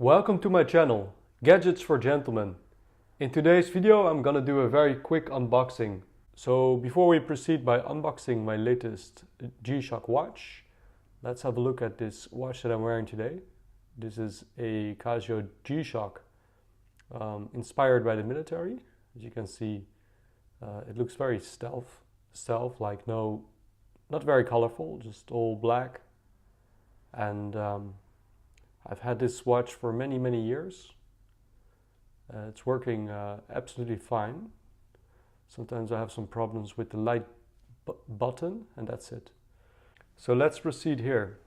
Welcome to my channel, Gadgets for Gentlemen. In today's video I'm gonna do a very quick unboxing. So before we proceed by unboxing my latest G-Shock watch, let's have a look at this watch that I'm wearing today. This is a Casio G-Shock inspired by the military. As you can see, it looks very stealth, like not very colorful, just all black. And I've had this watch for many years. It's working absolutely fine. Sometimes I have some problems with the light button, and that's it. So let's proceed here.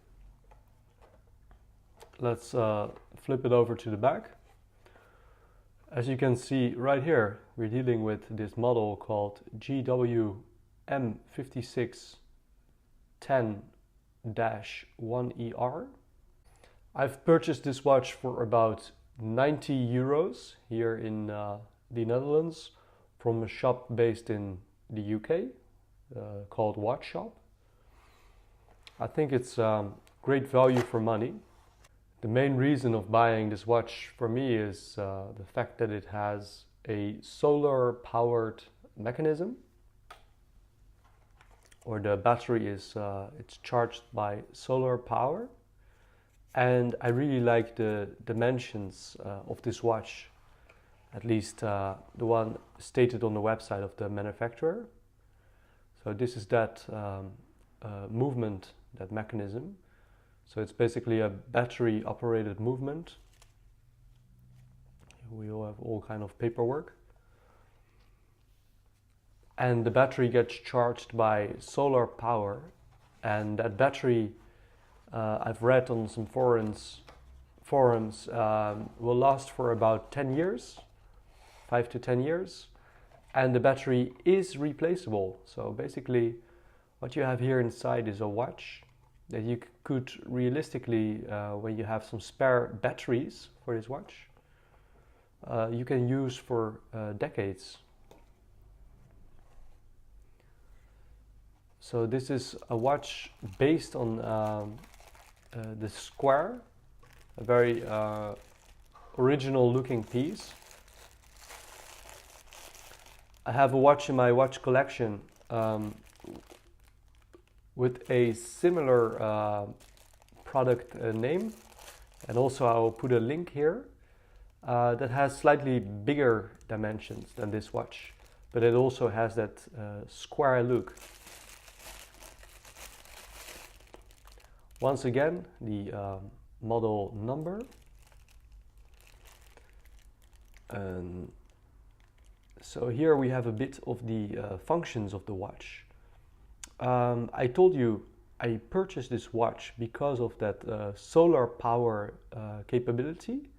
Let's flip it over to the back. As you can see right here, we're dealing with this model called GW-M5610-1ER. I've purchased this watch for about 90 euros here in the Netherlands from a shop based in the UK called Watch Shop. I think it's great value for money. The main reason of buying this watch for me is the fact that it has a solar powered mechanism, or the battery is it's charged by solar power. And I really like the dimensions of this watch, at least the one stated on the website of the manufacturer. So this is that movement, that mechanism. So it's basically a battery operated movement. We all have all kind of paperwork. And the battery gets charged by solar power, and that battery I've read on some forums will last for about 10 years, 5 to 10 years, and the battery is replaceable. So basically what you have here inside is a watch that you could realistically, when you have some spare batteries for this watch, you can use for decades. So this is a watch based on the Square, a very original looking piece. I have a watch in my watch collection with a similar product name, and also I will put a link here that has slightly bigger dimensions than this watch, but it also has that square look. Once again, the model number. So here we have a bit of the functions of the watch. I told you I purchased this watch because of that solar power capability,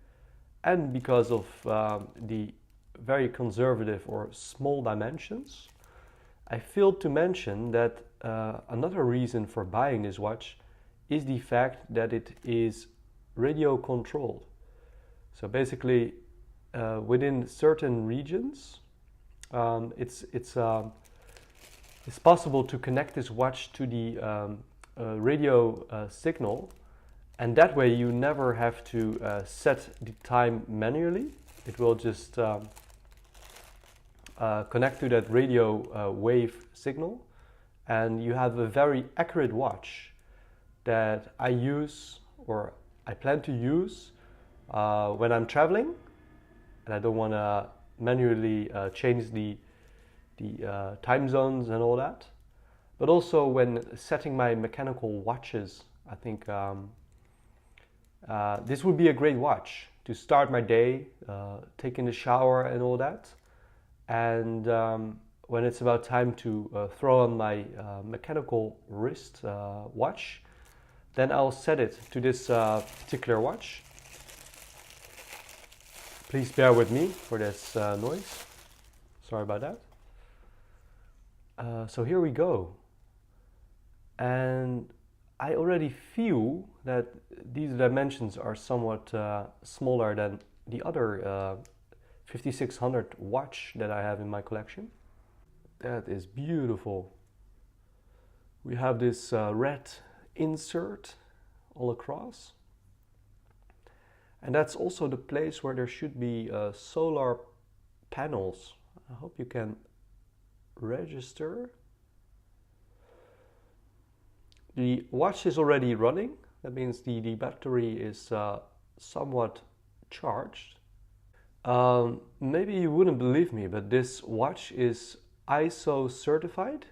and because of the very conservative or small dimensions. I failed to mention that another reason for buying this watch is the fact that it is radio controlled. So basically within certain regions it's possible to connect this watch to the radio signal, and that way you never have to set the time manually. It will just connect to that radio wave signal, and you have a very accurate watch that I use, or I plan to use when I'm traveling and I don't want to manually change the time zones and all that. But also when setting my mechanical watches, I think this would be a great watch to start my day, taking the shower and all that. And when it's about time to throw on my mechanical wrist watch, then I'll set it to this particular watch. Please bear with me for this noise. Sorry about that. So here we go. And I already feel that these dimensions are somewhat smaller than the other 5600 watch that I have in my collection. That is beautiful. We have this red insert all across, And that's also the place where there should be solar panels. I hope you can register. The watch is already running. That means the battery is somewhat charged. Maybe you wouldn't believe me, but this watch is ISO certified.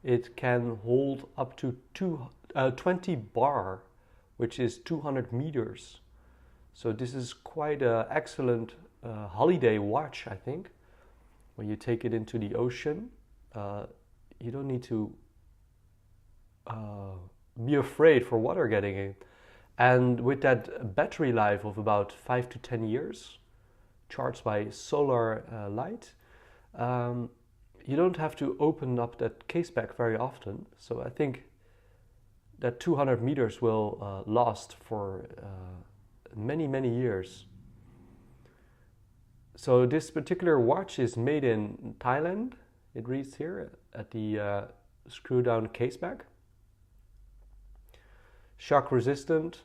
It can hold up to 20 bar, which is 200 meters. So this is quite an excellent holiday watch, I think. When you take it into the ocean, you don't need to be afraid for water getting in. And with that battery life of about 5 to 10 years, charged by solar light, you don't have to open up that case back very often. So I think that 200 meters will last for many, many years. So this particular watch is made in Thailand. It reads here at the screw down case back. Shock resistant.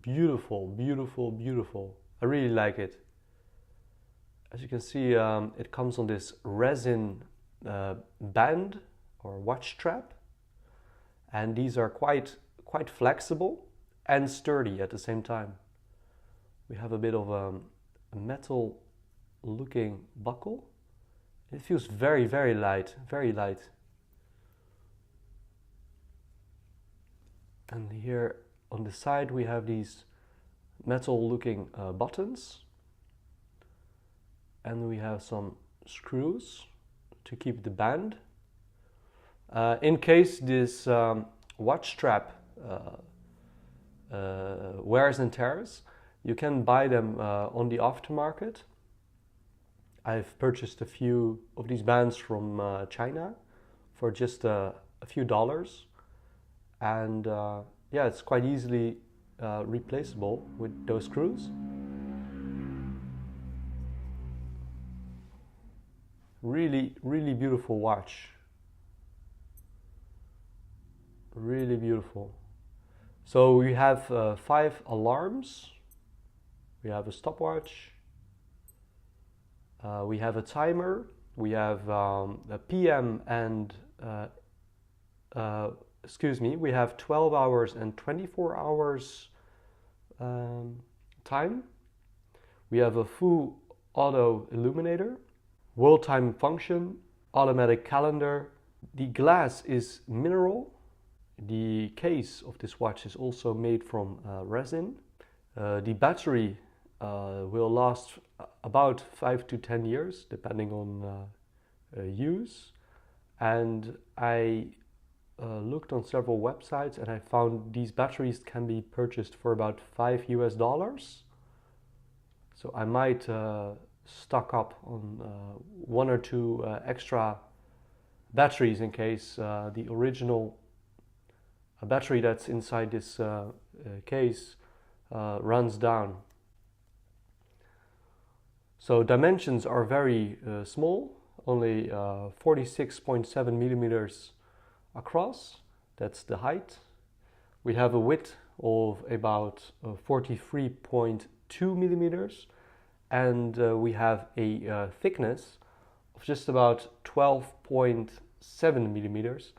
Beautiful, beautiful, beautiful. I really like it. As you can see, it comes on this resin band or watch strap, and these are quite flexible and sturdy at the same time. We have a bit of a metal looking buckle. It feels very, very light, very light. And here on the side we have these metal looking buttons, and we have some screws to keep the band. In case this watch strap wears and tears, you can buy them on the aftermarket. I've purchased a few of these bands from China for just a few dollars, and yeah, it's quite easily replaceable with those screws. Really, really beautiful watch. Really beautiful. So we have 5 alarms. We have a stopwatch. We have a timer. We have a PM and we have 12 hours and 24 hours time. We have a full auto illuminator, world time function, automatic calendar. The glass is mineral. The case of this watch is also made from resin. The battery will last about 5 to 10 years depending on use. And I looked on several websites and I found these batteries can be purchased for about $5 US. So I might stock up on 1 or 2 extra batteries in case the original battery that's inside this case runs down. So dimensions are very small, only 46.7 millimeters across. That's the height. We have a width of about 43.2 millimeters, and we have a thickness of just about 12.7 millimeters.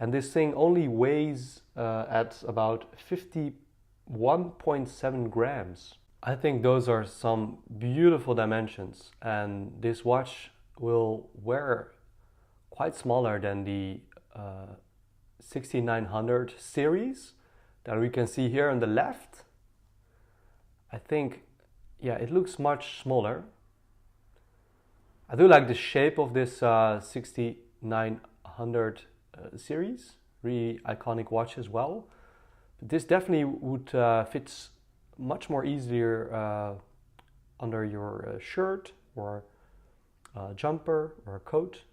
And this thing only weighs at about 51.7 grams. I think those are some beautiful dimensions, and this watch will wear quite smaller than the 6900 series that we can see here on the left. I think, yeah, it looks much smaller. I do like the shape of this 6900 series, really iconic watch as well. But this definitely would fit much more easier under your shirt or jumper or a coat.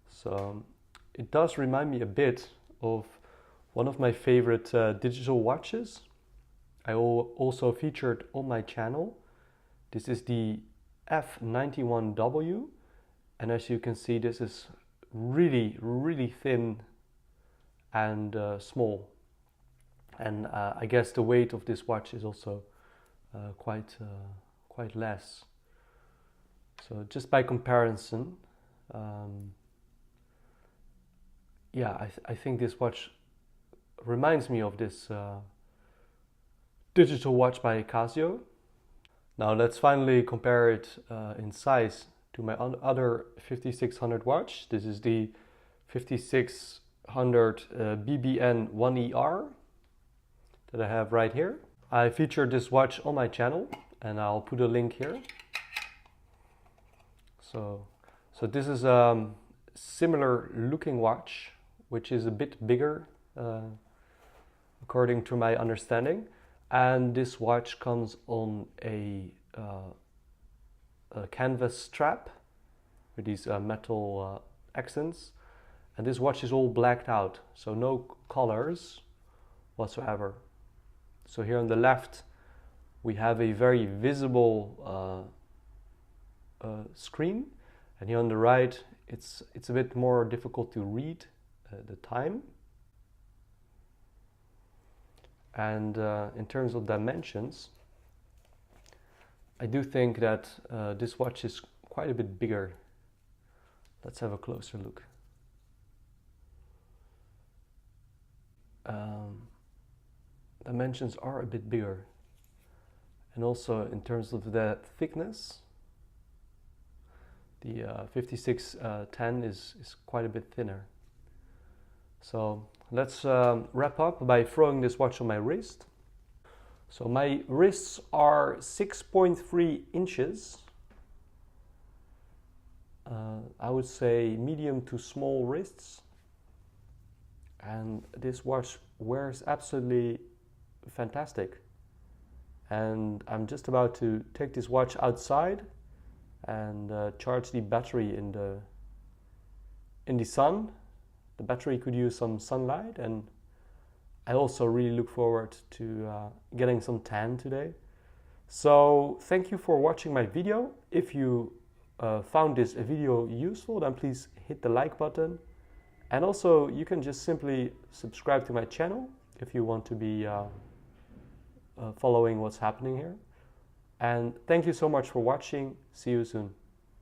So it does remind me a bit of one of my favorite digital watches I also featured on my channel. This is the F91W, and as you can see, this is really, really thin and small. And I guess the weight of this watch is also quite less. So just by comparison, yeah, I think this watch reminds me of this digital watch by Casio. Now let's finally compare it in size to my other 5600 watch. This is the 5600 BBN-1ER that I have right here. I featured this watch on my channel and I'll put a link here. So this is a similar looking watch, which is a bit bigger according to my understanding. And this watch comes on a canvas strap with these metal accents. And this watch is all blacked out, so no colors whatsoever. So here on the left, we have a very visible screen. And here on the right, it's a bit more difficult to read the time. And in terms of dimensions, I do think that this watch is quite a bit bigger. Let's have a closer look. Dimensions are a bit bigger. And also in terms of the thickness, the 5610 is quite a bit thinner. So let's wrap up by throwing this watch on my wrist. So my wrists are 6.3 inches. I would say medium to small wrists. And this watch wears absolutely fantastic. And I'm just about to take this watch outside and charge the battery in the sun. The battery could use some sunlight, and I also really look forward to getting some tan today. So thank you for watching my video. If you found this video useful, then please hit the like button. And also you can just simply subscribe to my channel if you want to be following what's happening here. And thank you so much for watching. See you soon.